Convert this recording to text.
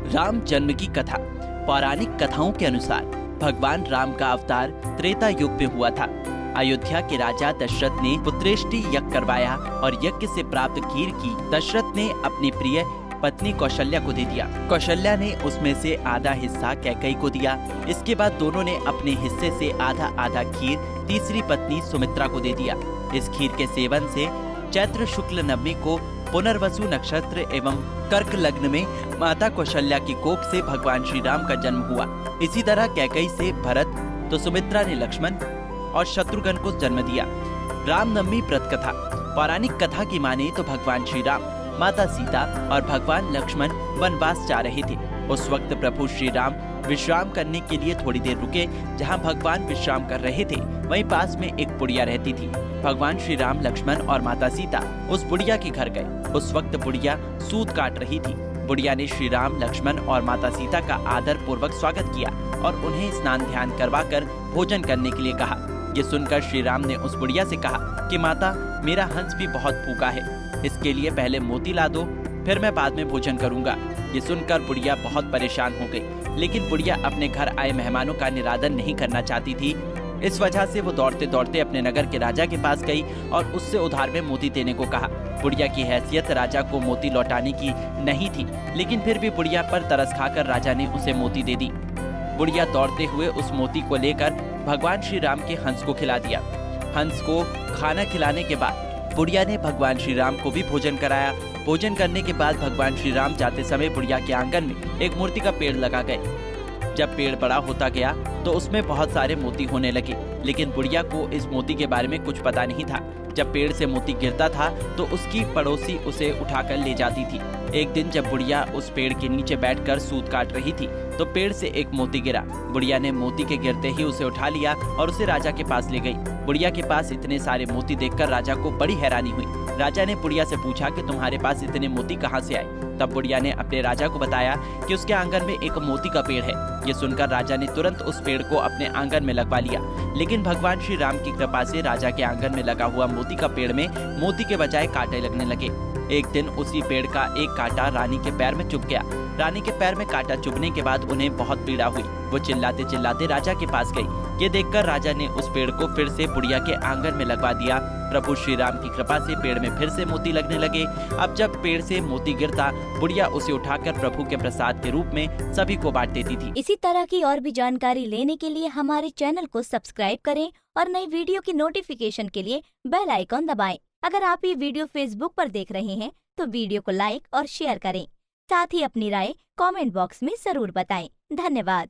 राम जन्म की कथा। पौराणिक कथाओं के अनुसार भगवान राम का अवतार त्रेता युग में हुआ था। अयोध्या के राजा दशरथ ने पुत्रेष्टि यज्ञ करवाया और यज्ञ से प्राप्त खीर की दशरथ ने अपनी प्रिय पत्नी कौशल्या को दे दिया। कौशल्या ने उसमें से आधा हिस्सा कैकेयी को दिया। इसके बाद दोनों ने अपने हिस्से से आधा आधा खीर तीसरी पत्नी सुमित्रा को दे दिया। इस खीर के सेवन से चैत्र शुक्ल नवमी को पुनर्वसु नक्षत्र एवं कर्क लग्न में माता कौशल्या की कोख से भगवान श्री राम का जन्म हुआ। इसी तरह कैकेयी से भरत तो सुमित्रा ने लक्ष्मण और शत्रुघ्न को जन्म दिया। रामनवमी व्रत कथा। पौराणिक कथा की माने तो भगवान श्री राम, माता सीता और भगवान लक्ष्मण वनवास जा रहे थे। उस वक्त प्रभु श्री राम विश्राम करने के लिए थोड़ी देर रुके। जहां भगवान विश्राम कर रहे थे वहीं पास में एक बुढ़िया रहती थी। भगवान श्री राम, लक्ष्मण और माता सीता उस बुढ़िया के घर गए। उस वक्त बुढ़िया सूत काट रही थी। बुढ़िया ने श्री राम, लक्ष्मण और माता सीता का आदर पूर्वक स्वागत किया और उन्हें स्नान ध्यान करवाकर भोजन करने के लिए कहा। ये सुनकर श्री राम ने उस बुढ़िया से कहा कि माता, मेरा हंस भी बहुत भूखा है, इसके लिए पहले मोती ला दो, फिर मैं बाद में भोजन करूंगा। ये सुनकर बुढ़िया बहुत परेशान हो गई, लेकिन बुढ़िया अपने घर आए मेहमानों का निरादर नहीं करना चाहती थी। इस वजह से वो दौड़ते दौड़ते अपने नगर के राजा के पास गई और उससे उधार में मोती देने को कहा। बुढ़िया की हैसियत राजा को मोती लौटाने की नहीं थी, लेकिन फिर भी बुढ़िया पर तरस खाकर राजा ने उसे मोती दे दी। बुढ़िया दौड़ते हुए उस मोती को लेकर भगवान श्री राम के हंस को खिला दिया। हंस को खाना खिलाने के बाद बुढ़िया ने भगवान श्री राम को भी भोजन कराया। भोजन करने के बाद भगवान श्री राम जाते समय बुढ़िया के आंगन में एक मूर्ति का पेड़ लगा गए। जब पेड़ बड़ा होता गया तो उसमें बहुत सारे मोती होने लगे, लेकिन बुढ़िया को इस मोती के बारे में कुछ पता नहीं था। जब पेड़ से मोती गिरता था तो उसकी पड़ोसी उसे उठाकर ले जाती थी। एक दिन जब बुढ़िया उस पेड़ के नीचे बैठकर सूत काट रही थी तो पेड़ से एक मोती गिरा। बुढ़िया ने मोती के गिरते ही उसे उठा लिया और उसे राजा के पास ले गई। बुढ़िया के पास इतने सारे मोती देखकर राजा को बड़ी हैरानी हुई। राजा ने बुढ़िया से पूछा कि तुम्हारे पास इतने मोती कहाँ से आए? तब बुढ़िया ने अपने राजा को बताया कि उसके आंगन में एक मोती का पेड़ है। ये सुनकर राजा ने तुरंत उस पेड़ को अपने आंगन में लगवा लिया, लेकिन भगवान श्री राम की कृपा से राजा के आंगन में लगा हुआ मोती का पेड़ में मोती के बजाय कांटे लगने लगे। एक दिन उसी पेड़ का एक कांटा रानी के पैर में चुभ गया। रानी के पैर में कांटा चुभने के बाद उन्हें बहुत पीड़ा हुई। वो चिल्लाते चिल्लाते राजा के पास गई। ये देखकर राजा ने उस पेड़ को फिर से बुढ़िया के आंगन में लगवा दिया। प्रभु श्री राम की कृपा से पेड़ में फिर से मोती लगने लगे। अब जब पेड़ से मोती गिरता, बुढ़िया उसे उठाकर प्रभु के प्रसाद के रूप में सभी को बांट देती थी। इसी तरह की और भी जानकारी लेने के लिए हमारे चैनल को सब्सक्राइब करें और नई वीडियो की नोटिफिकेशन के लिए बेल आइकॉन दबाएं। अगर आप ये वीडियो फेसबुक पर देख रहे हैं तो वीडियो को लाइक और शेयर करें। साथ ही अपनी राय कमेंट बॉक्स में जरूर बताएं। धन्यवाद।